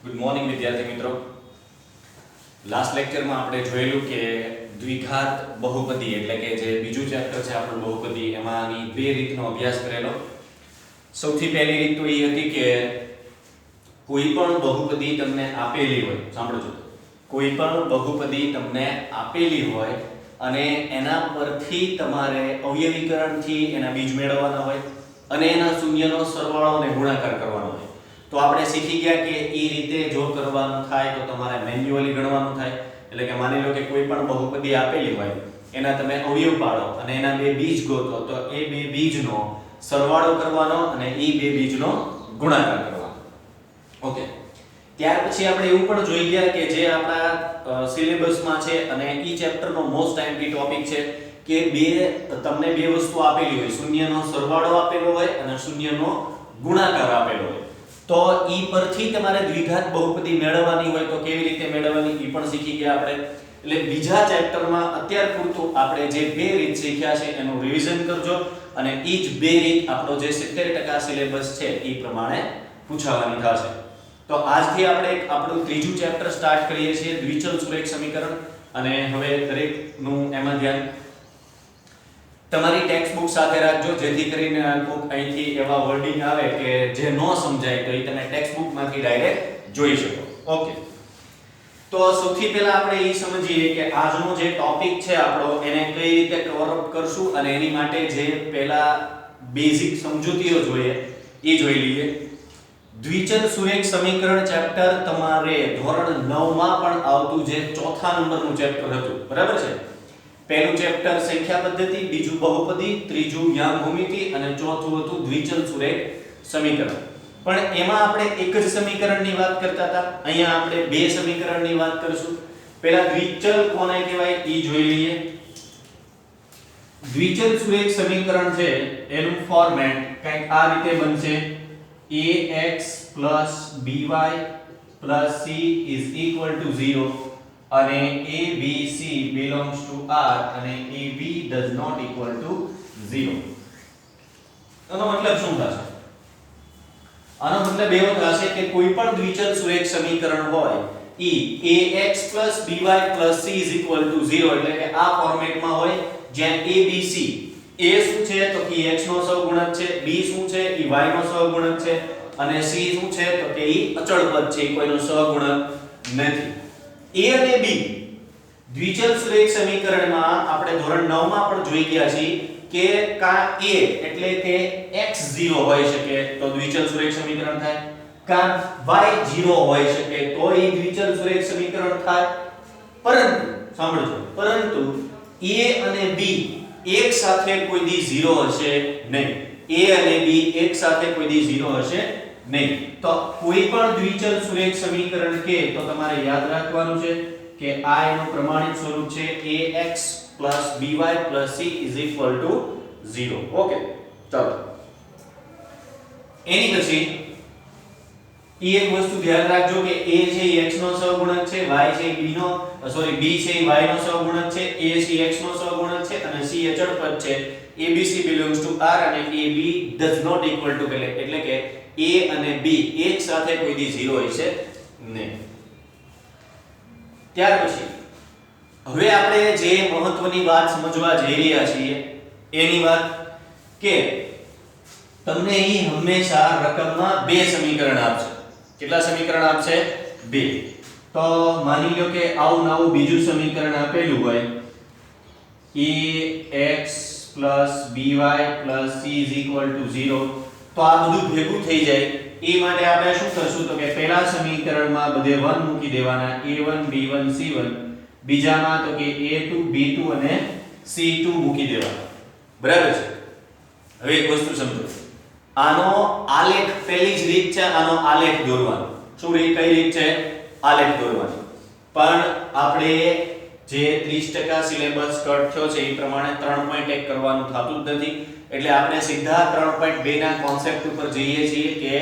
Good morning વિદ્યાર્થી મિત્રો. Last લેક્ચરમાં આપણે જોયેલું કે દ્વિઘાત બહુપદી એટલે કે જે બીજું ચેપ્ટર છે આપણું બહુપદી, એમાંની બે રીતનો અભ્યાસ કરેલો. સૌથી પહેલી રીત તો એ હતી કે કોઈ પણ બહુપદી તમને આપેલી હોય, સાંભળજો, કોઈ પણ બહુપદી તમને આપેલી હોય અને એના પરથી તમારે અવયવીકરણથી એના બીજ મેળવવાના હોય અને એના શૂન્યનો સરવાળો અને ગુણાકાર કરવાનો હોય. તો આપણે શીખી ગયા કે એ રીતે જો કરવાનું થાય તો તમારે મેન્યુઅલી ગણવાનું થાય. એટલે કે માની લો કે કોઈ પણ બહુપદી આપેલી હોય, એના તમે અવયવ પાડો અને એના બે બીજ ગોતો, તો એ બે બીજનો સરવાળો કરવાનો અને એ બે બીજનો ગુણાકાર કરવાનો. ઓકે, ત્યાર પછી આપણે એવું પણ જોઈ ગયા કે જે આપણા સિલેબસમાં છે અને ઈ ચેપ્ટરનો મોસ્ટ આઈએમપી ટોપિક છે કે તમને બે વસ્તુ આપેલી હોય, શૂન્યનો સરવાળો આપેલો હોય અને શૂન્યનો ગુણાકાર આપેલો હોય. તો ઈ પરથી તમારે દ્વિઘાત બહુપદી મેળવવાની હોય તો કેવી રીતે મેળવવાની ઈ પણ શીખી ગયા આપણે. એટલે બીજા ચેપ્ટરમાં અત્યાર પૂરતું આપણે જે બે રીત શીખ્યા છે એનું રિવિઝન કરજો અને ઈ જ બે રીત આપણો જે 70% સિલેબસ છે ઈ પ્રમાણે પૂછાવાની થશે. તો આજથી આપણે આપણું ત્રીજું ચેપ્ટર સ્ટાર્ટ કરીએ છીએ, દ્વિચલ સુરેખ સમીકરણ. અને હવે દરેકનું એમાં ધ્યાન તમારી ટેક્સ્ટ બુક સાથે રાખજો, જેથી કરીને અહીંથી એવા વર્ડિંગ આવે કે જે ન સમજાય તો એ તમે ટેક્સ્ટ બુકમાંથી ડાયરેક્ટ જોઈ શકો. ઓકે, તો સૌથી પહેલા આપણે એ સમજીએ કે આજનો જે ટોપિક છે આપણો એને કઈ રીતે કવર અપ કરશું અને એની માટે જે પહેલા બેઝિક સમજૂતીઓ જોઈએ એ જોઈ લઈએ. દ્વિચલ સુરેખ સમીકરણ ચેપ્ટર તમારે ધોરણ 9 માં પણ આવતું જે ચોથા નંબરનું ચેપ્ટર હતું, બરાબર છે. પહેલું ચેપ્ટર સંખ્યા પદ્ધતિ, બીજું બહુપદી, ત્રીજું યામ ભૂમિતિ અને ચોથું હતું દ્વિચલ સુરેખ સમીકરણ. પણ એમાં આપણે એક જ સમીકરણની વાત કરતા હતા, અહીંયા આપણે બે સમીકરણની વાત કરશું. પહેલા દ્વિચલ કોને કહેવાય એ જોઈ લઈએ. દ્વિચલ સુરેખ સમીકરણ છે એનું ફોર્મેટ કંઈક આ રીતે બનશે: ax by c = 0 અને abc belongs to R અને ab does not equal to 0. આનો મતલબ શું થશે? આનો મતલબ એવો થશે કે કોઈ પણ દ્વિચલ સુરેખ સમીકરણ હોય ઈ ax by c = 0 એટલે કે આ ફોર્મેટમાં હોય જ્યાં abc, a શું છે તો કે x નો સહગુણક છે, b શું છે ઈ y નો સહગુણક છે અને c શું છે તો કે ઈ અચળ પદ છે, કોઈનો સહગુણક નથી. a અને b દ્વિચલ સુરેખ સમીકરણમાં આપણે ધોરણ 9 માં પણ જોઈ ગયા છીએ કે કા a એટલે કે x0 હોઈ શકે તો દ્વિચલ સુરેખ સમીકરણ થાય, કા y0 હોઈ શકે તો એ દ્વિચલ સુરેખ સમીકરણ થાય. પરંતુ સાંભળજો, પરંતુ a અને b એક સાથે કોઈ દી 0 હશે નહીં. a અને b એક સાથે કોઈ દી 0 હશે નહીં. તો કોઈ પણ દ્વિચલ સુરેખ સમીકરણ કે તો તમારે યાદ રાખવાનું છે કે આ એનું પ્રમાણિત સ્વરૂપ છે ax by c = 0. ઓકે, ચાલો. એની પછી ઈ એક વસ્તુ ધ્યાન રાખજો કે a છે એ x નો સહગુણક છે, y છે એ b છે એ y નો સહગુણક છે, a છે x નો સહગુણક છે અને c અચળ પદ છે. abc belongs to R અને ab does not equal to એટલે કે a અને b એક સાથે કોઈ દી 0 હશે નહીં. ત્યાર પછી હવે આપણે જે મહત્વની વાત સમજવા જઈ રહ્યા છીએ એની વાત કે તમને અહીં હંમેશા રકમમાં બે સમીકરણ આપશે. કેટલા સમીકરણ આપશે? બે. તો માની લો કે આવું નવું બીજું સમીકરણ આપેલું હોય ax by c = 0. તો આ બધું ભેગું થઈ જાય એ માટે આપણે શું કરશું તો કે પહેલા સમીકરણમાં બધે 1 મૂકી દેવાના, a1 b1 c1, બીજામાં તો કે a2 b2 અને c2 મૂકી દેવાના, બરાબર છે. હવે એક વસ્તુ સમજો, આનો આલેખ પહેલી જ રીત છે, આનો આલેખ દોરવાનો. શું રીત? કઈ રીત છે? આલેખ દોરવાની. પણ આપણે જે 30% સિલેબસ કટ થયો છે એ પ્રમાણે 3.1 કરવાનું થતું જ નથી, એટલે આપણે સીધા 3.2 ના કોન્સેપ્ટ ઉપર જઈએ છીએ કે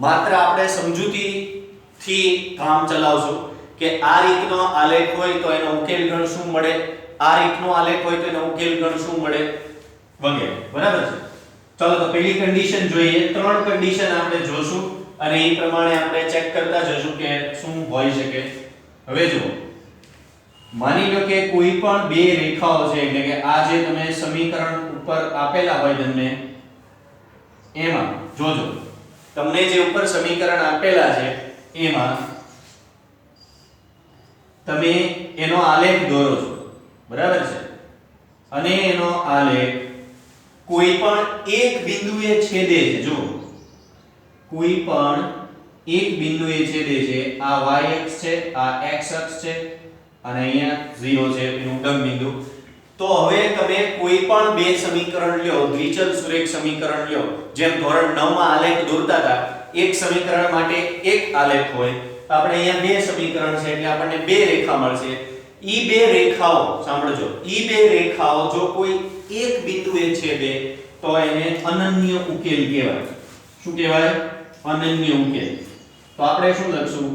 માત્ર આપણે સમજૂતીથી કામ ચલાવશું કે આ રીતનો આલેખ હોય તો એનો ઉકેલ ગણ શું મળે, આ રીતનો આલેખ હોય તો એનો ઉકેલ ગણ શું મળે વગેરે, બરાબર છે. ચલો તો પહેલી કન્ડિશન જોઈએ. ત્રણ કન્ડિશન આપણે જોશું અને એ પ્રમાણે આપણે ચેક કરતા જશું કે શું હોઈ શકે. હવે જુઓ, માની લો કે કોઈ પણ બે રેખાઓ છે, એટલે કે આ જે તમે સમીકરણ ઉપર આપેલા હોય તમને, એમાં જોજો તમને જે ઉપર સમીકરણ આપેલા છે એમાં તમે એનો આલેખ દોરો છો, બરાબર છે, અને એનો આલેખ કોઈ પણ એક બિંદુએ છેદે છે. જો કોઈ પણ એક બિંદુએ છેદે છે, આ y અક્ષ છે, આ x અક્ષ છે, અને અહીંયા 0 છે એનું ઉગમ બિંદુ. તો હવે તમે કોઈ પણ બે સમીકરણ લ્યો, દ્વિચલ સુરેખ સમીકરણ લ્યો, જેમ ધોરણ 9 માં આલેખ દોરતા હતા, એક સમીકરણ માટે એક આલેખ હોય, આપણે અહીંયા બે સમીકરણ છે એટલે આપણને બે રેખા મળશે. ઈ બે રેખાઓ સાંભળજો, ઈ બે રેખાઓ જો કોઈ એક બિંદુએ છેદે તો એને અનન્ય ઉકેલ કહેવાય. શું કહેવાય? અનન્ય ઉકેલ. તો આપણે શું લખશું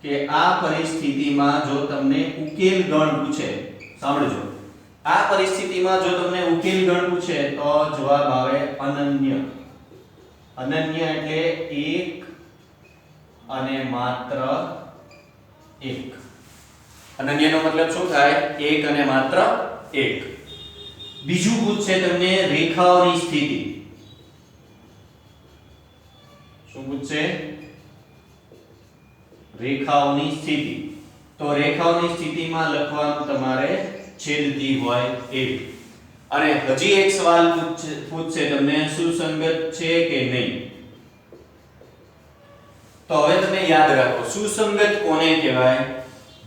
કે આ પરિસ્થિતિમાં જો તમને ઉકેલ ગણ પૂછે, સાંભળજો, આ પરિસ્થિતિમાં જો તમને ઉકેલ ગણ પૂછે તો જવાબ આવે અનન્ય. અનન્ય એટલે એક અને માત્ર એક. અનન્યનો મતલબ શું થાય? એક અને માત્ર એક. બીજું પૂછશે તમને રેખાઓની સ્થિતિ. શું પૂછશે? રેખાઓની સ્થિતિ. તો રેખાઓની સ્થિતિમાં લખવાનું તમારે છેદતી હોય એવી. અને હજી એક સવાલ પૂછશે તમને સુસંગત છે કે નહીં. તો હવે તમે યાદ રાખો, સુસંગત કોને કહેવાય?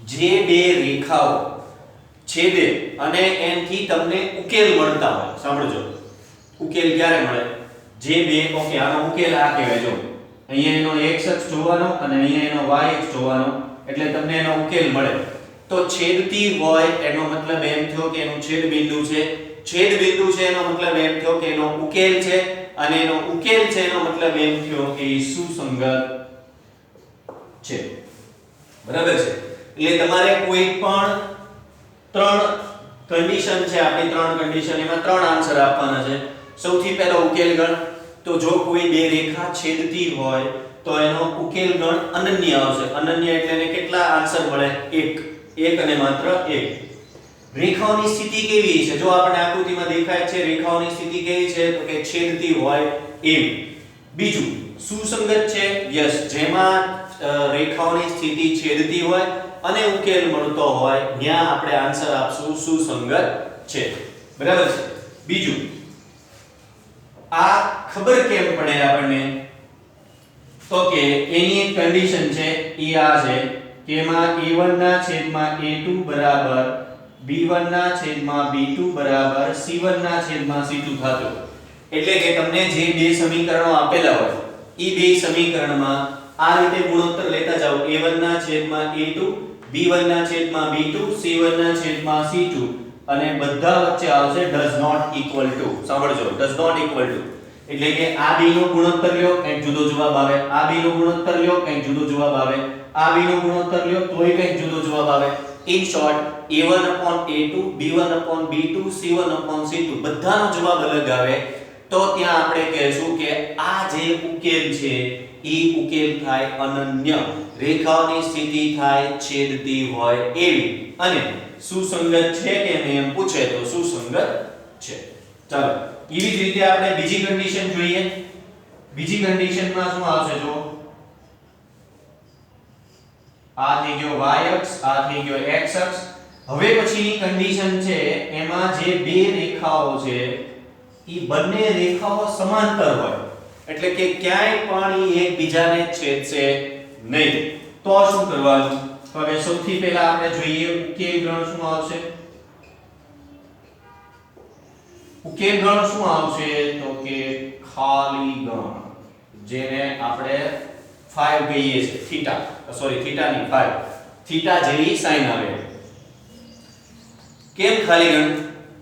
જે બે રેખાઓ છેદે અને એનથી તમને ઉકેલ મળતા હોય. સાંભળજો, ઉકેલ ક્યારે મળે? જે બે, ઓકે, આનો ઉકેલ આ કહેવાય. જો અહીંયા એનો x અક્ષ જોવાનો અને અહીંયા એનો y અક્ષ જોવાનો, એટલે તમને એનો ઉકેલ મળે. તો છેદતી હોય એનો મતલબ એમ થયો કે એનું છેદ બિંદુ છે. છેદ બિંદુ છે એનો મતલબ એમ થયો કે એનો ઉકેલ છે, અને એનો ઉકેલ છે એનો મતલબ એમ થયો કે એ સુસંગત છે. બરાબર છે? એટલે તમારે કોઈ પણ ત્રણ કન્ડિશન છે, આપણી ત્રણ કન્ડિશન, એમાં ત્રણ આન્સર આપવાના છે. સૌથી પહેલો ઉકેલ ગણ. તો જો કોઈ બે રેખા છેદતી હોય તો એનો ઉકેલ ગણ અનન્ય આવશે. અનન્ય એટલે એને કેટલા આન્સર મળે? એક. એક અને માત્ર એક. રેખાઓની સ્થિતિ કેવી છે? જો આપણે આકૃતિમાં દેખાય છે, રેખાઓની સ્થિતિ કેવી છે? તો કે છેદતી હોય એવી. બીજું, સુસંગત છે. યસ, જેમાં રેખાઓની સ્થિતિ છેદતી હોય અને ઉકેલ મળતો હોય ત્યાં આપણે આન્સર આપશું સુસંગત છે. બરાબર છે? બીજું, આ ખબર કેમ પડે આપણને? તો કે એની એક કન્ડિશન છે, એ આ છે કે એમાં a1 ના છેદમાં a2 બરાબર b1 ના છેદમાં b2 બરાબર c1 ના છેદમાં c2 થતું. એટલે કે તમને જે બે સમીકરણો આપેલા હોય, એ બે સમીકરણમાં આ રીતે ગુણોત્તર લેતા જાઓ. a1 ના છેદમાં a2, b1 ના છેદમાં b2, c1 ના છેદમાં c2, અને બધા વચ્ચે આવશે does not equal to. સાંભળજો, does not equal to એટલે કે આ b નો ગુણોત્તર લ્યો કંઈક જુદો જવાબ આવે, આ b નો ગુણોત્તર લ્યો કંઈક જુદો જવાબ આવે, આ b નો ગુણોત્તર લ્યો તોય કંઈક જુદો જવાબ આવે. In short, a1/a2, b1/b2, c1/c2 બધાનો જવાબ અલગ આવે. તો ત્યાં આપણે કહેશું કે આ જે ઉકેલ છે એ ઉકેલ થાય અનન્ય. રેખાઓની સ્થિતિ થાય છેદતી હોય એવી, અને સુસંગત છે કે નહીં એમ પૂછે તો સુસંગત છે. ચાલો, એવી જ રીતે આપણે બીજી કન્ડિશન જોઈએ. બીજી કન્ડિશનમાં શું આવશે? જો આ થઈ ગયો y અક્ષ, આ થઈ ગયો x અક્ષ. હવે પછીની કન્ડિશન છે એમાં જે બે રેખાઓ છે ઈ બંને રેખાઓ સમાંતર હોય, એટલે કે ક્યાંય પણ ઈ એકબીજાને છેદશે નહીં. તો શું કરવાનું? હવે સૌથી પહેલા આપણે જોઈએ ઉકેલ ગણ શું આવશે. ઉકેલ ગણ શું આવશે? તો કે ખાલી ગણ, જેને આપણે 5 કહીએ છીએ. થીટા, સોરી થીટા ની 5, થીટા જેવી સાઈન આવે. કેમ ખાલી ગણ?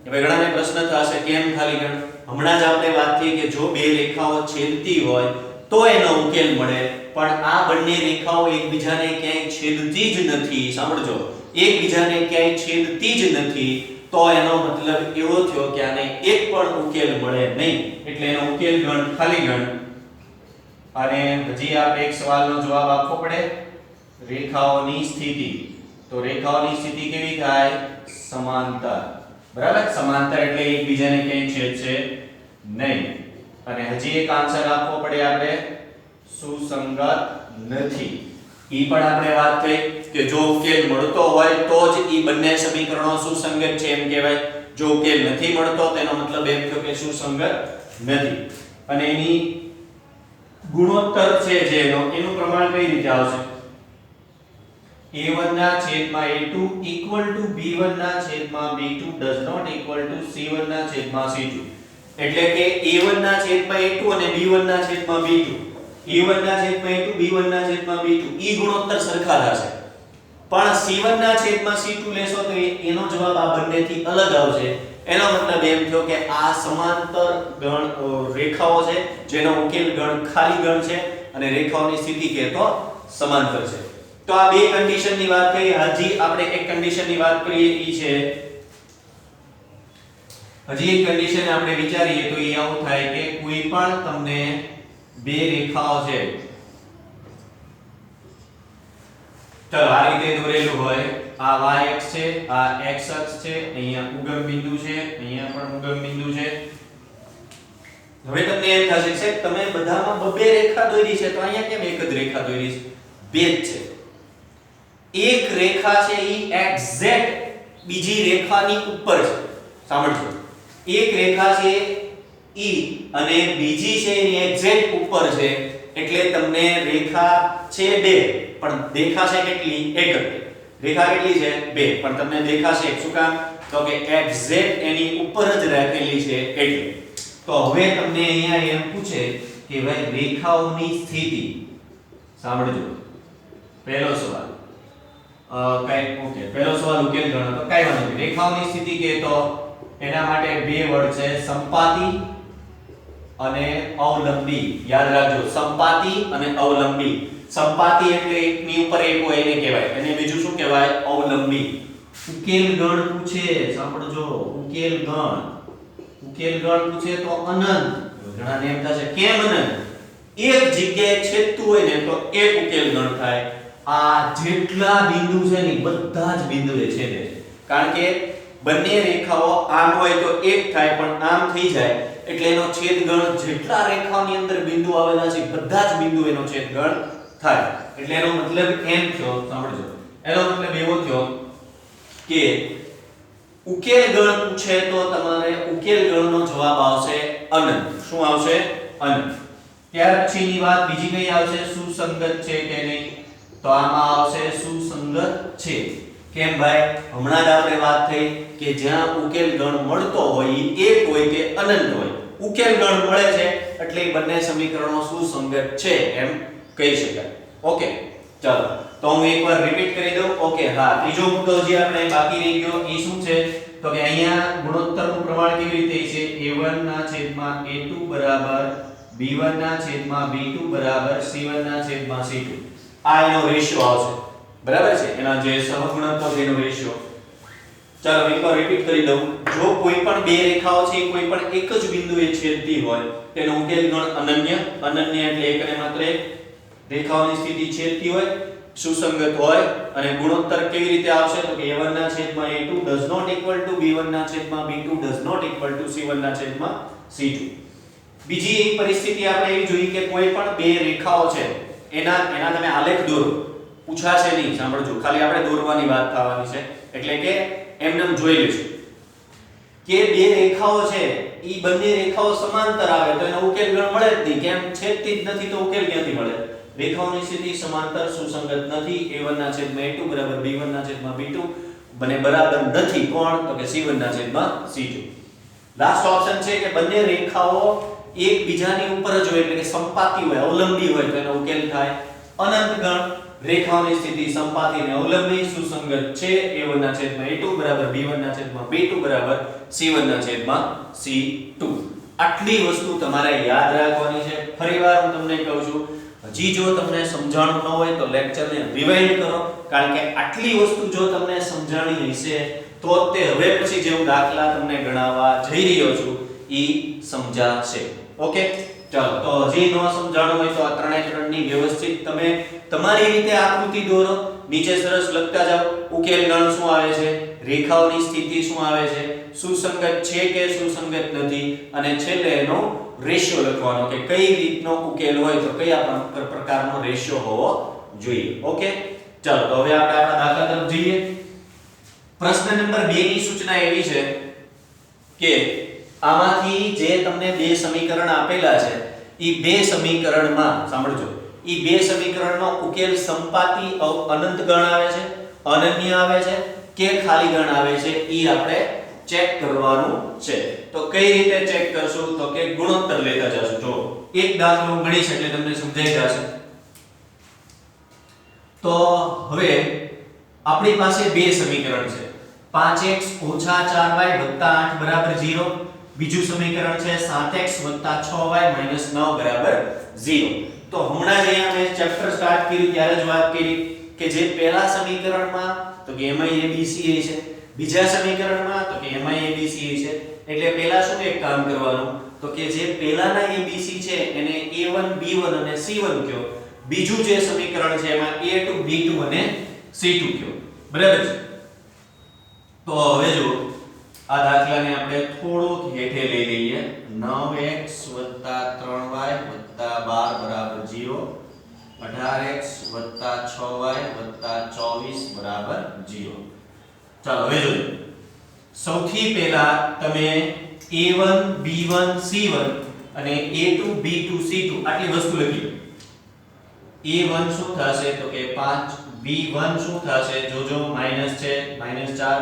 હવે ઘણાને પ્રશ્ન થશે કેમ ખાલી ગણ? હમણાં જ આપણે વાત થઈ કે જો બે રેખાઓ છેદતી હોય તો એનો ઉકેલ મળે, પણ આ બંને રેખાઓ એકબીજાને ક્યાંય છેદતી જ નથી. સાંભળજો, એકબીજાને ક્યાંય છેદતી જ નથી, તો એનો મતલબ એવો થયો કે આને એક પણ ઉકેલ મળે નહીં. એટલે એનો ઉકેલ ગણ ખાલી ગણ અને હજી આપણે એક સવાલનો જવાબ આપવો પડે રેખાઓની સ્થિતિ. તો રેખાઓની સ્થિતિ કેવી થાય? સમાંતર. બરાબર? સમાંતર એટલે એકબીજાને ક્યાંય છેદશે નહીં. અને હજી એક આન્સર આપવો પડે આપણે સુસંગત નથી. ઈ પણ આપણે વાત કરી કે જો ઉકેલ મળતો હોય તો જ ઈ બંને સમીકરણો સુસંગત છે એમ કહેવાય. જો ઉકેલ નથી મળતો તેનો મતલબ એમ થયો કે સુસંગત નથી. અને એની ગુણોત્તર છે જે એનું પ્રમાણ કઈ રીતે આવશે? a1 ના છેદમાં a2 equal to b1 ના છેદમાં b2 does not equal to c1 ના છેદમાં c2. એટલે કે a1 ના છેદમાં a2 અને b1 ના છેદમાં b2, a1 ના છેદમાં a2 b1 ના છેદમાં b2 ઈ ગુણોત્તર સરખા થશે. પણ c1 ના છેદમાં c2 લેશો તો એનો જવાબ આ બંનેથી અલગ આવશે. એનો મતલબ એમ થયો કે આ સમાંતર ગણ રેખાઓ છે જેનો ઉકેલ ગણ ખાલી ગણ છે અને રેખાઓની સ્થિતિ કે તો સમાંતર છે. તો આ બે કન્ડિશનની વાત કરી. હજી આપણે એક કન્ડિશનની વાત કરીએ ઈ છે હજી એક કન્ડિશન આપણે વિચારીએ તો એ આવું થાય કે કોઈ પણ તમને બે રેખાઓ છે ચલો આ રીતે દોરેલું હોય. આ y અક્ષ છે, આ x અક્ષ છે, અહીંયા ઉગમ બિંદુ છે, અહીંયા પણ ઉગમ બિંદુ છે. હવે તમને એમ થશે કે તમે બધામાં બે રેખા દોરી છે તો અહીંયા કેમ એક જ રેખા દોરી છે? બે જ છે. એક રેખા છે ઈ એક્ઝેક્ટ બીજી રેખાની ઉપર છે. સાંભળજો, એક રેખા છે ઈ અને બીજી છે એની એક્ઝેક્ટ ઉપર છે. એટલે તમને રેખા છે બે પણ દેખાશે કેટલી? એક જ. રેખા કેટલી છે? બે પણ તમને દેખાશે શું કામ? તો કે એક્ઝેક્ટ એની ઉપર જ રાખેલી છે એટલે. તો હવે તમને અહીંયા એમ પૂછે કે ભાઈ રેખાઓની સ્થિતિ. સાંભળજો, પહેલો સવાલ પહેલો સવાલ ઉકેલ ગણો તો કઈ વાંધો નહીં. રેખાઓની સ્થિતિ કે તો એના માટે બે વર્ડ છે સંપાતી અને અવલંબી. યાદ રાખજો, સંપાતી અને અવલંબી. સંપાતી એટલે એકની ઉપર એક હોય એને કહેવાય અને બીજું શું કહેવાય? અવલંબી. ઉકેલ ગણ પૂછે, સાંભળજો, ઉકેલ ગણ પૂછે તો અનંત. ઘણાને એમ થશે કેમ અનંત? એક જગ્યાએ છેદતું હોય ને તો એક ઉકેલ ગણ થાય. આ જેટલા બિંદુ છે ને બધા જ બિંદુએ છેદે છે. કારણ કે બંને રેખાઓ આમ હોય તો એક થાય પણ આમ થઈ જાય એટલે એનો છેદગણ જેટલા રેખાઓની અંદર બિંદુ આવેલા છે બધા જ બિંદુ એનો છેદગણ થાય. એટલે એનો મતલબ એમ થયો, સાંભળજો, એનો મતલબ એવો થયો કે ઉકેલ ગણ પૂછે તો તમારે ઉકેલ ગણનો જવાબ આવશે અનંત. શું આવશે? અનંત. ત્યાર પછીની વાત બીજી કઈ આવશે? સુસંગત છે કે નહીં? તો આમાં આવશે સુસંગત છે. કેમ ભાઈ? હમણાં જ આપણે વાત થઈ કે જ્યાં ઉકેલ ગણ મળતો હોય એક હોય કે અનંત હોય. ઉકેલ ગણ મળે છે એટલે બંને સમીકરણો સુસંગત છે એમ કહી શકાય. ઓકે, ચાલો તો હું એકવાર રિપીટ કરી દઉં. ઓકે, હા, ત્રીજો મુદ્દો જે આપણે બાકી રહી ગયો એ શું છે? તો કે અહીંયા ગુણોત્તરનું પ્રમાણ કેવી રીતે છે? a1 ના છેદમાં a2 બરાબર b1 ના છેદમાં b2 બરાબર c1 ના છેદમાં c2. આ એનો રેશિયો આવશે. બરાબર છે? એના જે સહગુણકનો છે એનો રેશિયો. ચાલો એકવાર રિપીટ કરી દઉં. જો કોઈ પણ બે રેખાઓ છે કોઈ પણ એક જ બિંદુએ છેદતી હોય તેનો ઉકેલ ગણ અનન્ય. અનન્ય એટલે એક અને માત્ર એક. રેખાઓની સ્થિતિ છેદતી હોય, સુસંગત હોય અને ગુણોત્તર કેવી રીતે આવશે? તો કે a1 ના છેદમાં a2 does not equal to b1 ના છેદમાં b2 does not equal to c1 ના છેદમાં c2. બીજી એક પરિસ્થિતિ આપણે એવી જોઈ કે કોઈ પણ બે રેખાઓ છે એના તમે આલેખ દોરો. પૂછાશે નહીં, સાંભળજો, ખાલી આપણે દોરવાની વાત થવાની છે એટલે કે એમનેમ જોઈ લેશું કે બે રેખાઓ છે ઈ બંને રેખાઓ સમાંતર આવે તો એનો ઉકેલ ગણ મળે જ નહીં. કેમ? છેદતી જ નથી તો ઉકેલ ક્યાંથી મળે? રેખાઓની સ્થિતિ સમાંતર સુસંગત નથી. a1 ના છેદમાં a2 બરાબર b1 ના છેદમાં b2 બને બરાબર નથી. કોણ? તો કે c1 ના છેદમાં c2. લાસ્ટ ઓપ્શન છે કે બંને રેખાઓ એકબીજાની ઉપર જ હોય એટલે કે સંપાતી હોય, અવલંબી હોય તો એનો ઉકેલ થાય અનંત ગણ. રેખાઓની સ્થિતિ સંપાતી અને અવલંબી સુસંગત છે. a1 ના છેદમાં a2 બરાબર b1 ના છેદમાં b2 બરાબર c1 ના છેદમાં c2. આટલી વસ્તુ તમારે યાદ રાખવાની છે. ફરીવાર હું તમને કહું છું, હજી જો તમને સમજાણું ન હોય તો લેક્ચરને રિવાઇન્ડ કરો, કારણ કે આટલી વસ્તુ જો તમને સમજાણી હશે તો તે હવે પછી જે હું દાખલા તમને ગણાવવા જઈ રહ્યો છું ઈ સમજાશે. ઓકે, ચાલો તો હજી નો સમજાણું હોય તો આ ત્રણે ત્રણની વ્યવસ્થિત તમે તમારી રીતે આકૃતિ દોરો, નીચે સરસ લખતા જાઓ. ઉકેલ ગણ શું આવે છે, રેખાઓની સ્થિતિ શું આવે છે, સુસંગત છે કે સુસંગત નથી, અને છેલ્લે એનો રેશિયો લખવાનો કે કઈ રીતનો ઉકેલ હોય તો કયા પ્રકારનો રેશિયો હોવો જોઈએ. ઓકે, ચાલો તો હવે આપણે આપણા દાખલા તરફ જઈએ. પ્રશ્ન નંબર 2 ની સૂચના એવી છે કે આમાંથી જે તમને બે સમીકરણ આપેલા છે ઈ બે સમીકરણમાં સાંભળજો, ઈ બે સમીકરણનો ઉકેલ સંપાતી અનંત ગણ આવે છે, અનન્ય આવે છે કે ખાલી ગણ આવે છે, ઈ આપણે ચેક કરવાનું છે. તો કઈ રીતે ચેક કરશું તો કે ગુણોત્તર લેતા જશું. જો એક દાખલો ગણીશ એટલે તમને સમજાઈ જશે. તો હવે આપણી પાસે બે સમીકરણ છે, 5x - 4y + 8 = 0. બીજું સમીકરણ છે 7x + 6y - 9 = 0. તો હમણાં જ અહીંયા મેં ચેપ્ટર સ્ટાર્ટ કર્યું ત્યારે જ વાત કરી કે જે પહેલા સમીકરણમાં તો કે એમાં abc છે, બીજા સમીકરણમાં તો કે એમાં abc છે. એટલે પહેલા શું એક કામ કરવાનું તો કે જે પહેલાના abc છે એને a1 b1 અને c1 કયો, બીજું જે સમીકરણ છે એમાં a2 b2 અને c2 કયો. બરાબર છે? તો હવે જો આ દાખલાને આપણે થોડુંક હેઠે લઈ લઈએ. 9x + 3y + 12 = 0, 18x + 6y + 24 = 0. ચાલો હવે જોઈએ. સૌથી પહેલા તમે a1 b1 c1 અને a2 b2 c2 આટલી વસ્તુ લખી. a1 શું થશે તો કે 5, b1 શું થશે જોજો માઈનસ છે -4,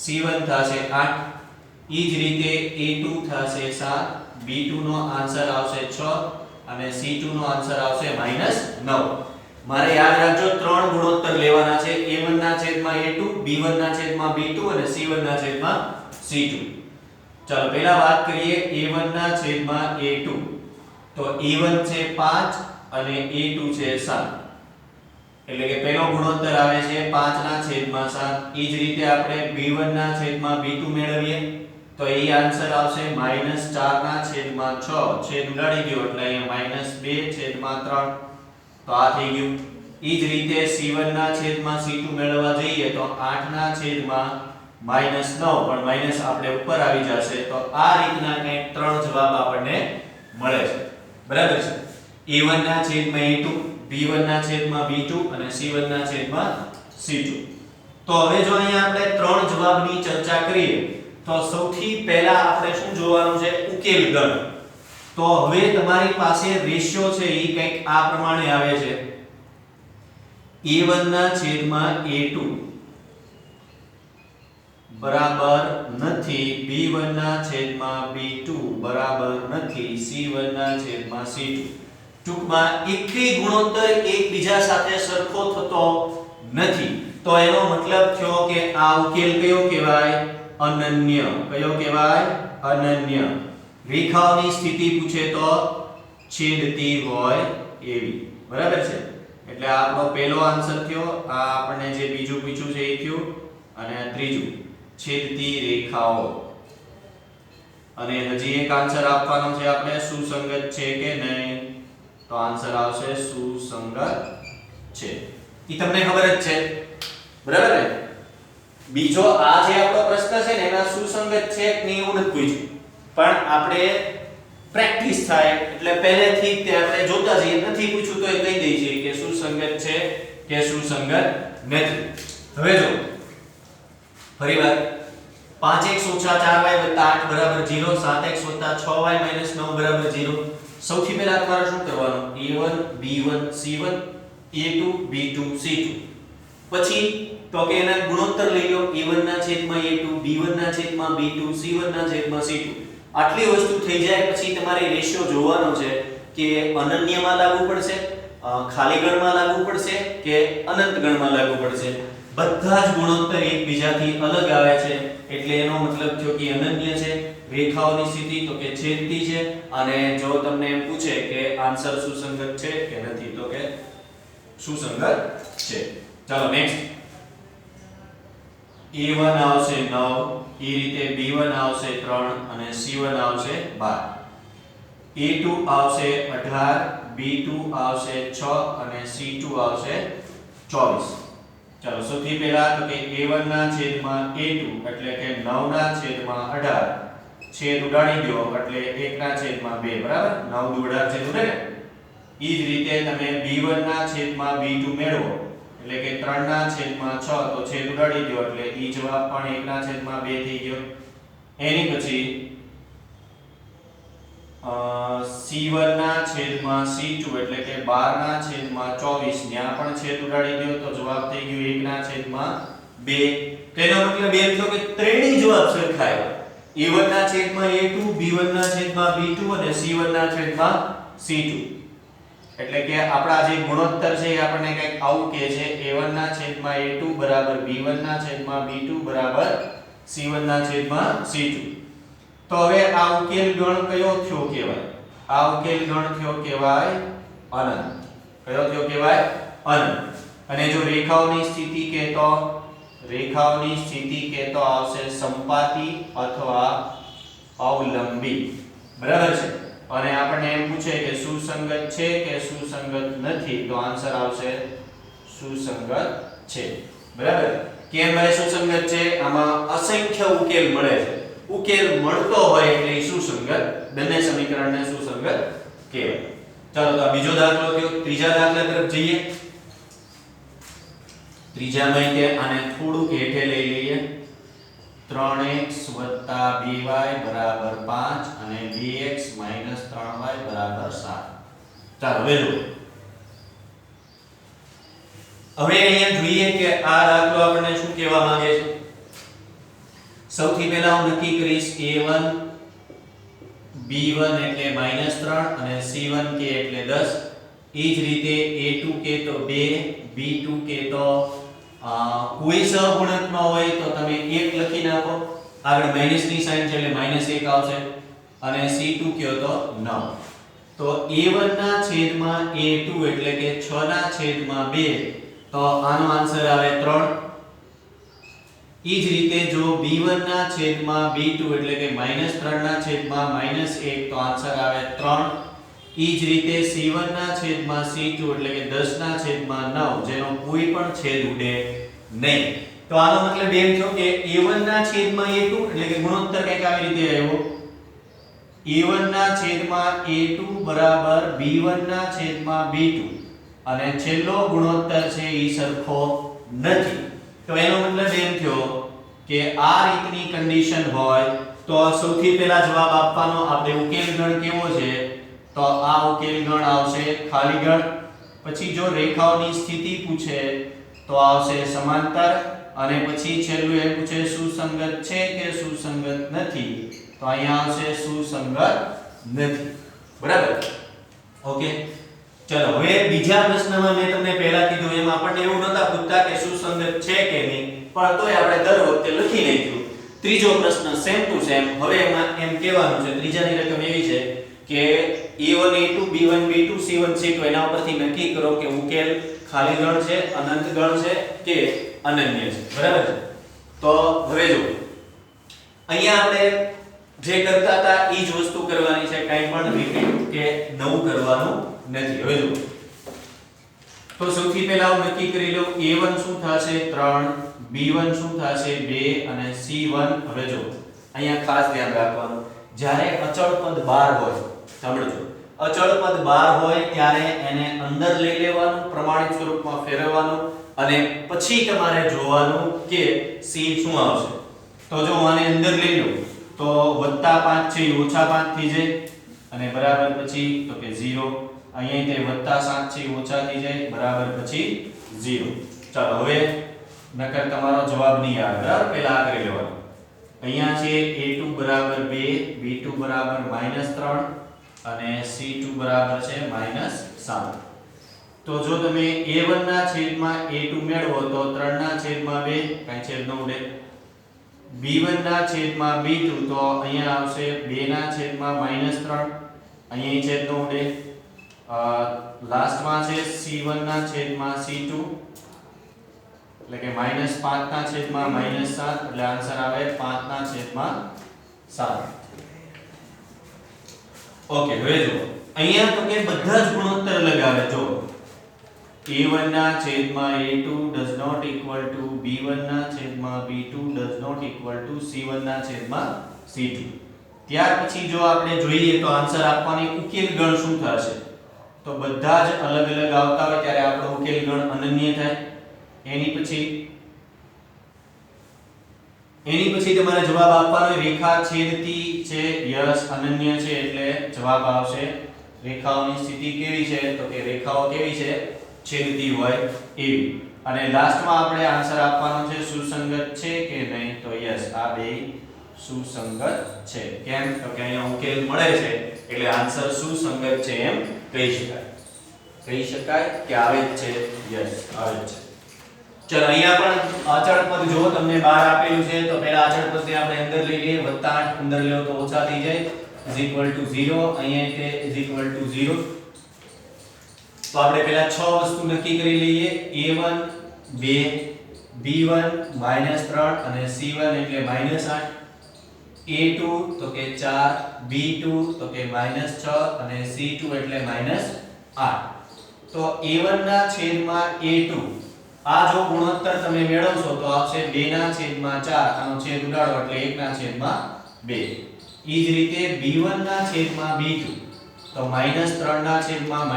c1 થશે 8, ઈ જ રીતે a2 થશે 7, b2 નો આન્સર આવશે 6 અને c2 નો આન્સર આવશે -9. મારે યાદ રાખજો ત્રણ ગુણોત્તર લેવાના છે, a1 ના છેદમાં a2, b1 ના છેદમાં b2 અને c1 ના છેદમાં c2. ચાલો પહેલા વાત કરીએ a1 ના છેદમાં a2. તો a1 છે 5 અને a2 છે 7. એટલે કે પહેલો ગુણોત્તર આવે છે 5 ના છેદમાં 7. ઈ જ રીતે આપણે b1 ના છેદમાં b2 મેળવીએ તો એ આન્સર આવશે -4 ના છેદમાં 6. છેદ ઉડાડી ગયો એટલે અહીંયા -2 છેદમાં 3. તો આ થઈ ગયું. ઈ જ રીતે c1 ના છેદમાં c2 મેળવવા જઈએ તો 8 ના છેદમાં -9 પણ માઈનસ આપણે ઉપર આવી જશે. તો આ રીતના કંઈક ત્રણ જવાબ આપણને મળે છે. બરાબર છે? a1 ના છેદમાં a2, b1 ના છેદમાં b2 અને c1 ના છેદમાં c2. તો હવે જો અહીંયા આપણે ત્રણ જવાબની ચર્ચા કરીએ તો સૌથી પહેલા આપણે શું જોવાનું છે ઉકેલ ગણ. તો હવે તમારી પાસે રેશિયો છે એ કંઈક આ પ્રમાણે આવે છે. a1 ના છેદમાં a2 બરાબર નથી b1 ના છેદમાં b2 બરાબર નથી c1 ના છેદમાં c2. ટૂંકમાં એકેય ગુણોત્તર એકબીજા સાથે સરખો થતો નથી. તો એનો મતલબ થયો કે આ ઉકેલ કયો કહેવાય? અનન્ય. કયો કહેવાય? અનન્ય. રેખાઓની સ્થિતિ પૂછે તો છેદતી હોય એવી. બરાબર છે? એટલે આ આપણો પહેલો આન્સર થયો. આ આપણને જે બીજું પૂછ્યું છે એ થયું અને આ ત્રીજું છેદતી રેખાઓ. અને હજી એક આન્સર આપવાનો છે આપણે સુસંગત છે કે નહીં. તો આન્સર આવશે સુસંગત છે. ઈ તમને ખબર જ છે. બરાબર ને? બીજો આ જે આપણો પ્રશ્ન છે ને એમાં સુસંગત છે કે નહીં એવું નથી પૂછ્યું, પણ આપણે પ્રેક્ટિસ થાય એટલે પહેલેથી જ તે આપણે જોતા જઈએ. નથી પૂછ્યું તો એ કહી દઈએ છીએ કે સુસંગત છે કે સુસંગત નથી. હવે જો ફરીવાર 5x - 4y + 8 = 0, 7x + 6y - 9 = 0. સૌથી પહેલા તમારે શું કરવાનું? a1 b1 c1 a2 b2 c2. પછી તો કે એના ગુણોત્તર લઈ લો. a1 ના છેદમાં a2, b1 ના છેદમાં b2, c1 ના છેદમાં c2. આટલી વસ્તુ થઈ જાય પછી તમારે રેશિયો જોવાનો છે કે અનન્યમાં લાગુ પડશે, ખાલી ગણમાં લાગુ પડશે કે અનંત ગણમાં લાગુ પડશે. બધા જ ગુણોત્તર એકબીજાથી અલગ આવે છે એટલે એનો મતલબ થયો કે અનન્ય છે. રેખાઓની સ્થિતિ તો કે છેદતી છે. અને જો તમને એમ પૂછે કે આન્સર સુસંગત છે કે નથી તો કે સુસંગત છે. ચાલો નેક્સ્ટ. a1 આવશે 9, એ રીતે b1 આવશે 3 અને c1 આવશે 12. A2 આવશે 18, B2 આવશે 6 અને C2 આવશે 24. ચાલો સૌથી પહેલા તો કે A1 ના છેદમાં A2 એટલે કે 9 ના છેદમાં 18 છેદ ઉડાડી દો એટલે 1 ના છેદમાં 2 બરાબર 9 દુ 18 છેદ ઉડે ને ઈ જ રીતે તમે B1 ના છેદમાં B2 મેળવો એટલે કે 3 ના છેદમાં 6 તો છેદ ઉડાડી દો એટલે ઈ જવાબ પણ 1 ના છેદમાં 2 થઈ ગયો. એની પછી C1 ના છેદમાં C2 એટલે કે 12 ના છેદમાં 24 ન્યા પણ છેદ ઉડાડી દો તો જવાબ થઈ ગયો 1 ના છેદમાં 2. તેનો મતલબ એમ થયો કે ત્રણેય જવાબ સરખા આવ્યા. A1 ના છેદમાં A2, B1 ના છેદમાં B2 અને C1 ના છેદમાં C2. એટલે કે આપણા જે ગુણોત્તર છે એ આપણને કંઈક આવું કહે છે A1 ના છેદમાં A2 બરાબર B1 ના છેદમાં B2 બરાબર C1 ના છેદમાં C2. તો હવે આ ઉકેલ ગણ કયો થયો કહેવાય? આ ઉકેલ ગણ થયો કહેવાય અનંત. કયો થયો કહેવાય? અનંત. અને જો રેખાઓની સ્થિતિ કહેતો આવશે સંપાતી અથવા અવલંબી. બરાબર છે? અને આપણને એમ પૂછે કે સુસંગત છે કે સુસંગત નથી તો આન્સર આવશે સુસંગત છે. બરાબર? કેમ ભાઈ સુસંગત છે? આમાં અસંખ્ય ઉકેલ મળે છે. ઉકેલ મળતો હોય એટલે સુસંગત, બંને સમીકરણને સુસંગત કહેવાય. ચાલો તો આ બીજો દાખલો થયો. ત્રીજા દાખલા તરફ જઈએ. ત્રીજામાં કે આને થોડું હેઠે લઈ લઈએ. 3x + 2y = 5 અને bx - 3y = 7. ચાલો હવે જો. હવે અહીંયા જોઈએ કે આ દાખલો આપણને શું કહેવા માંગે છે. સૌથી પહેલા હું નક્કી કરીશ A1 B1 એટલે -3 અને C1 કે એટલે 10. ઈ જ રીતે A2 કે તો 2, B2 કે તો કોઈ સહગુણક ન હોય તો તમે 1 લખી નાખો. આગળ માઈનસની સાઈન છે એટલે -1 આવશે અને C2 કયો તો 9. તો A1 ના છેદમાં A2 એટલે કે 6 ના છેદમાં 2 તો આનો આન્સર આવે 3. ઈ જ રીતે જો B1 ના છેદમાં B2 એટલે કે -3 ના છેદમાં -1 તો આન્સર આવે 3. ઈ જ રીતે C1 ના છેદમાં C2 એટલે કે 10 ના છેદમાં 9 જેનો કોઈ પણ છેદ ઉડે નહીં. તો આનો મતલબ એમ થયો કે A1 ના છેદમાં A2 એટલે કે ગુણોત્તર કંઈક આવી રીતે આવ્યો. A1 ના છેદમાં A2 બરાબર B1 ના છેદમાં B2 અને છેલ્લો ગુણોત્તર છે ઈ સરખો નથી. તો એનો મતલબ એમ થયો કે આ રીતની કન્ડિશન હોય તો સૌથી પહેલા જવાબ આપવાનો આપણે ઉકેલ ગણ કેવો છે તો આ ઉકેલ ગણ આવશે ખાલી ગણ. પછી જો રેખાઓની સ્થિતિ પૂછે તો આવશે સમાંતર અને પછી છેલ્લું એમ પૂછે સુસંગત છે કે સુસંગત નથી તો અહીંયા આવશે સુસંગત નથી. બરાબર? ઓકે. ચલો હવે બીજા પ્રશ્નમાં મેં તમને પહેલા કીધું એમ આપણને એવું નહોતા પૂછતા કે સુસંગત છે કે નહીં પણ તોય આપણે દર વખતે લખી નાખ્યું. ત્રીજો પ્રશ્ન સેમ ટુ સેમ. હવે એમાં એમ કહેવાનું છે ત્રીજાની રકમ એવી છે કે A1 A2 B1 B2 C1 C2 એના ઉપરથી નક્કી કરો કે ઉકેલ ખાલી ગણ છે, અનંત ગણ છે કે અનન્ય છે. બરાબર છે? તો હવે જો અહીંયા આપણે જે કરતા હતા ઈ જ વસ્તુ કરવાની છે, કંઈ પણ રિપીટ કે નવું કરવાનું નથી. હવે જો તો સૌથી પહેલા હું નક્કી કરી લઉં A1 શું થશે 3, B1 શું થશે 2 અને C1. હવે જો અહીંયા ખાસ ધ્યાન રાખવાનું જ્યારે અચળ પદ બહાર હોય, સાંભળજો, અચળ પદ બહાર હોય ત્યારે એને અંદર લઈ લેવાનું, પ્રમાણિત સ્વરૂપમાં ફેરવવાનું અને પછી તમારે જોવાનું કે C શું આવશે. તો જો હું આને અંદર લઈ લઉં તો +5 છે એ -5 થઈ જાય અને બરાબર પછી તો કે 0. અહીંયા તે +7 છે એ ઓછા થઈ જાય બરાબર પછી 0. ચાલો હવે નકર તમારો જવાબ નહીં આવે. બરાબર? પહેલા આ કરી લેવાનું. અહીંયા છે A2 બરાબર 2, B2 બરાબર -3 અને C2 બરાબર છે -7. તો જો તમે A1 ના છેદમાં A2 મેળવો તો 3 ના છેદમાં 2 કાંઈ છેદ ન ઉડે. B1 ના છેદમાં B2 તો અહીંયા આવશે 2 ના છેદમાં -3 અહીંયા છેદ ન ઉડે. લાસ્ટમાં છે C1 ના છેદમાં C2 એટલે કે -5 ના છેદમાં -7 એટલે આન્સર આવે 5 ના છેદમાં 7. ઓકે હવે જો અહીંયા તો કે બધા જ ગુણોત્તર લગાવે જો a1 ના છેદમાં a2 does not equal to b1 ના છેદમાં b2 does not equal to c1 ના છેદમાં c2. ત્યાર પછી જો આપણે જોઈએ તો આન્સર આપવાની ઉકેલ ગણ શું થશે તો બધા જ અલગ અલગ આવતા હોય ત્યારે આપણો ઉકેલ ગણ અનન્ય થાય. એની પછી તમારે જવાબ આપવાનો રેખા છેદતી છે યસ અનન્ય છે એટલે જવાબ આવશે રેખાઓની સ્થિતિ કેવી છે તો કે રેખાઓ કેવી છે છેદતી હોય એવી. અને લાસ્ટમાં આપણે આન્સર આપવાનો છે સુસંગત છે કે નહીં તો યસ આ બે સુસંગત છે. કેમ તો કે અહીંયા ઉકેલ મળે છે એટલે આન્સર સુસંગત છે એમ કહી શકાય કે આવે જ છે યસ આવે જ છે. ચલો અહીંયા પણ અચળ પદ જો તમને બહાર આપેલું છે તો પહેલા અચળ પદને આપણે અંદર લઈ લઈએ +8 અંદર લ્યો તો ઓછા થઈ જાય =0 અહીંયા તે =0. તો આપણે પહેલા 6 વસ્તુ નક્કી કરી લઈએ a1 2 b1 -3 અને c1 એટલે -8 a2 તો કે 4 b2 તો કે -6 અને c2 એટલે -8. તો a1 ના છેદમાં a2 આ જો ગુણોત્તર તમે મેળવશો તો આવશે 2 ના છેદમાં 4 આનો છેદ ઉડાડો એટલે 1 ના છેદમાં 2. ઈ જ રીતે b1 ના છેદમાં b2 તો -3 ના છેદમાં -6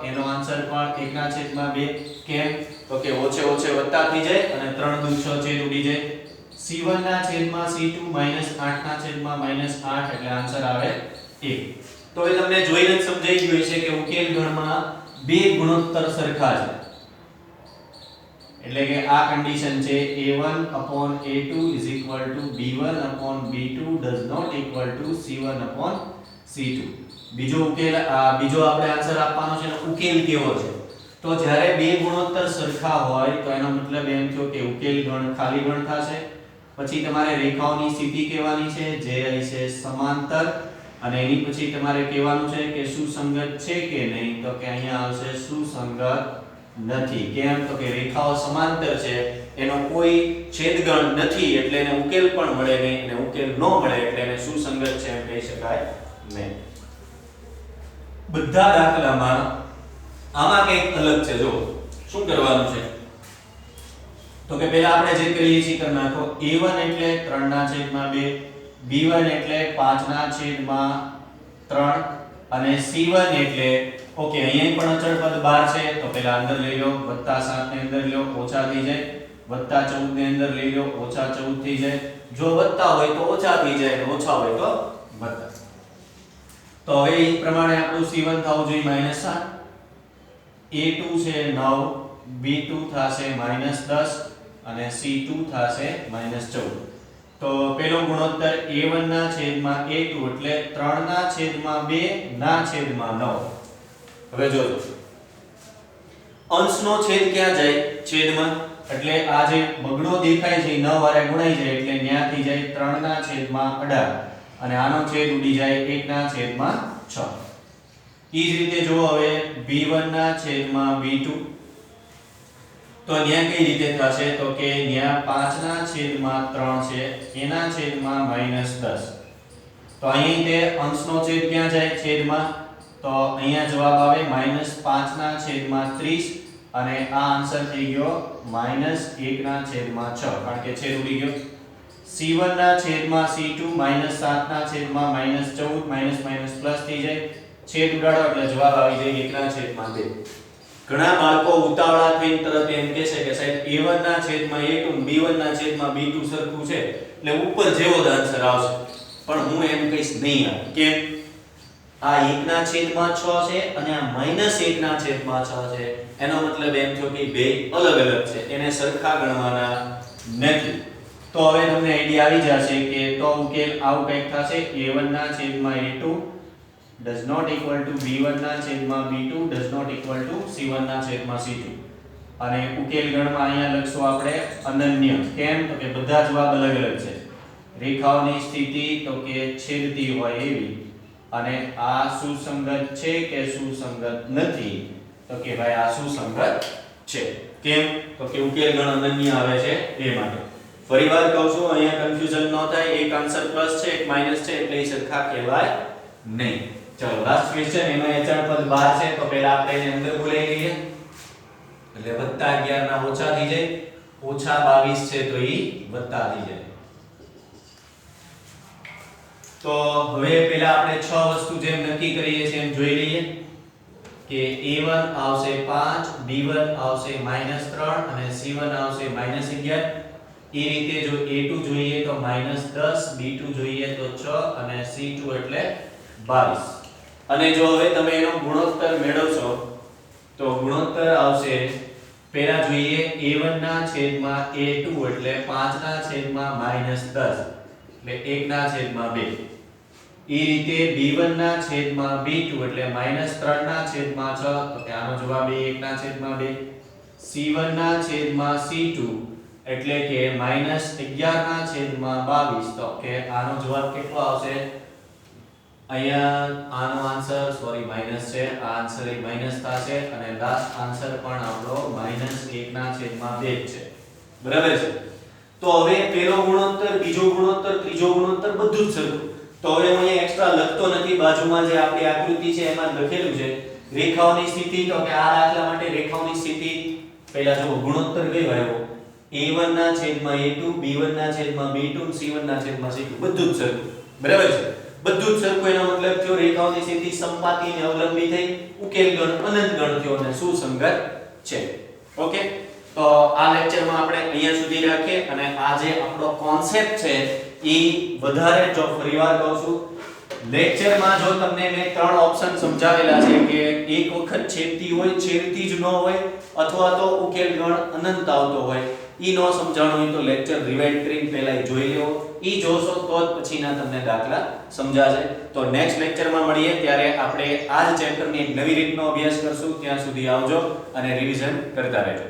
એનો આન્સર પણ 1 ના છેદમાં 2. કેમ તો કે ઓછે ઓછે વત્તા થઈ જાય અને 3 દુ 6 છેદ ઉડી જાય. c1 ના છેદમાં c2 -8 ના છેદમાં -8 એટલે આન્સર આવે 1. તો એ તમને જોઈને જ સમજાઈ ગયું છે કે ઉકેલ ગણમાં બે ગુણોત્તર સરખા છે એટલે કે આ કન્ડિશન છે a1/a2 b1/b2 does not equal to c1/c2. બીજો આપણે આન્સર આપવાનો છે ને ઉકેલ કેવો છે તો જ્યારે બે ગુણોત્તર સરખા હોય તો એનો મતલબ એમ થયો કે ઉકેલ ગણ ખાલી ગણ થશે. પછી તમારે રેખાઓની સ્થિતિ કહેવાની છે જે છે સમાંતર અને એની પછી તમારે કહેવાનું છે કે સુસંગત છે કે નહીં તો કે અહીંયા આવશે સુસંગત નથી. કેમ તો કે રેખાઓ સમાંતર છે એનો કોઈ છેદગણ નથી એટલે એને ઉકેલ પણ મળે નહીં અને ઉકેલ ન મળે એટલે એને સુસંગત છે એમ કહી શકાય નહીં. બધા દાખલામાં આમાં કંઈક અલગ છે જો શું કરવાનું છે તો કે પહેલા આપણે જે કરીએ છીએ કરી નાખો a1 એટલે 3/2 b1 એટલે 5/3 અને c1 એટલે ઓકે અહીંયા પણ અચળ પદ 12 છે તો પહેલા અંદર લઈ લો +7 ને અંદર લો ઓછા થઈ જાય +14 ને અંદર લઈ લો -14 થઈ જાય. જો વત્તા હોય તો ઓછા થઈ જાય અને ઓછા હોય તો વત્તા. તો હવે એ પ્રમાણે આપણું c1 થવું જોઈએ -7 a2 છે 9 b2 થશે -10 અને c2 થશે -14. તો પેલો ગુણોત્તર a1 ના છેદમાં a2 એટલે 3/2 ના છેદમાં 9. હવે જોજો અંશનો છેદ ક્યાં જાય છેદમાં એટલે આ જે બગડો દેખાય છે 9 વારે ગુણાઈ જાય એટલે ન્યા થઈ જાય 3/18 અને આનો છેદ ઉડી જાય 1/6. ઈ જ રીતે જો હવે b1 ના છેદમાં b2 તો ન્યા કઈ રીતે થશે તો કે ન્યા 5/3 છે એના છેદમાં -10. તો અહીં તે અંશનો છેદ ક્યાં જાય છેદમાં તો અહીંયા જવાબ આવે -5/30 અને આ આન્સર થઈ ગયો -1/6 કારણ કે છેદ ઉડી ગયો. c1 ના છેદમાં c2 -7/14 પ્લસ થઈ જાય છેદ ઉડાડો એટલે જવાબ આવી જાય 1/2. ઘણા બાળકો ઉતાવળા થઈને તરત એમ કહે છે કે સાહેબ a1 ના છેદમાં a2 b1 ના છેદમાં b2 સરખું છે એટલે ઉપર જેવો જ આન્સર આવશે. પણ હું એમ કહીશ નહીં આવે. કેમ આ 1/6 છે અને આ -1/6 છે એનો મતલબ એમ થયો કે બે અલગ અલગ છે એને સરખા ગણવાના નથી. તો હવે તમને આઈડિયા આવી જશે કે તો ઉકેલ આવું કંઈક થશે a1 ના છેદમાં a2 does not equal to b1 ના છેદમાં b2 does not equal to c1 ના છેદમાં c2 અને ઉકેલ ગણમાં અહીંયા લખશું આપણે અનન્ય. કેમ તો કે બધા જવાબ અલગ અલગ છે. રેખાઓની સ્થિતિ તો કે છેદતી હોય એવી અને આ સુસંગત છે કે સુસંગત નથી તો કે ભાઈ આ સુસંગત છે. કેમ તો કે ઉકેલ ગણ અનન્ય આવે છે એ માટે. ફરીવાર કહું છું અહીંયા કન્ફ્યુઝન ન થાય એક આન્સર પ્લસ છે એક માઈનસ છે એટલે એ સરખા કહેવાય નહીં. ચલો લાસ્ટ ક્વેશ્ચન, એનો અચળ પદ 12 છે તો પહેલા આપણે એને અંદર બોલાવી લઈએ, એટલે +11 ના ઓછા થઈ જાય, -22 છે તો ઈ વત્તા થઈ જાય. તો હવે પહેલા આપણે 6 વસ્તુ જેમ નક્કી કરીએ છીએ એમ જોઈ લઈએ કે a1 આવશે 5, b1 આવશે -3 અને c1 આવશે -11. એ રીતે જો a2 જોઈએ તો -10, b2 જોઈએ તો 6 અને c2 એટલે 22. અને જો હવે તમે એનો ગુણોત્તર મેળવશો તો ગુણોત્તર આવશે, પહેલા જોઈએ a1 ના છેદમાં a2 એટલે 5 ના છેદમાં -10 એટલે 1 ના છેદમાં 2. એ રીતે b1 ના છેદમાં b2 એટલે -3 ના છેદમાં 6 તો કે આનો જવાબ એ 1 ના છેદમાં 2. c1 ના છેદમાં c2 એટલે કે -11 ના છેદમાં 22 તો કે આનો જવાબ કેટલો આવશે? અહીંયા આનો આન્સર સોરી માઈનસ છે, આ આન્સર એ માઈનસ થશે અને લાસ્ટ આન્સર પણ આપણો -1 ના છેદમાં 2 છે. બરાબર છે. તો હવે પહેલો ગુણોત્તર, બીજો ગુણોત્તર, ત્રીજો ગુણોત્તર બધું જ સરખું. તો હવે હું અહીંયા એક્સ્ટ્રા લખતો નથી, બાજુમાં જે આપણી આકૃતિ છે એમાં લખેલું છે રેખાઓની સ્થિતિ. તો કે આ દાખલા માટે રેખાઓની સ્થિતિ પહેલા જો ગુણોત્તર કયો આવ્યો? a1 ના છેદમાં a2, b1 ના છેદમાં b2, c1 ના છેદમાં c2 બધું જ સરખું. બરાબર છે. બધું જ સરખું એનો મતલબ થયો રેખાઓની સ્થિતિ સમપાતી અને અવલંબી થઈ, ઉકેલ ગણ અનંત ગણ થયો અને સુસંગત છે. ઓકે, તો આ લેક્ચરમાં આપણે અહીંયા સુધી રાખીએ અને આ જે આપણો કોન્સેપ્ટ છે એ વધારે જો ફરીવાર કહું છું, લેક્ચરમાં જો તમને મેં 3 ઓપ્શન સમજાવેલા છે કે એક વખત છેદતી હોય, છેદતી જ ન હોય, અથવા તો ઉકેલ ગણ અનંત આવતો હોય, ઈ નો સમજાણું હોય તો લેક્ચર રિવાઇન્ડ કરીને પહેલા જોઈ લેવો. ઈ જોશો તો જ પછીના તમને દાખલા સમજાશે. તો નેક્સ્ટ લેક્ચરમાં મળીએ ત્યારે આપણે આ જ ચેપ્ટરની એક નવી રીતનો અભ્યાસ કરશું. ત્યાં સુધી આવજો અને રિવિઝન કરતા રહેજો.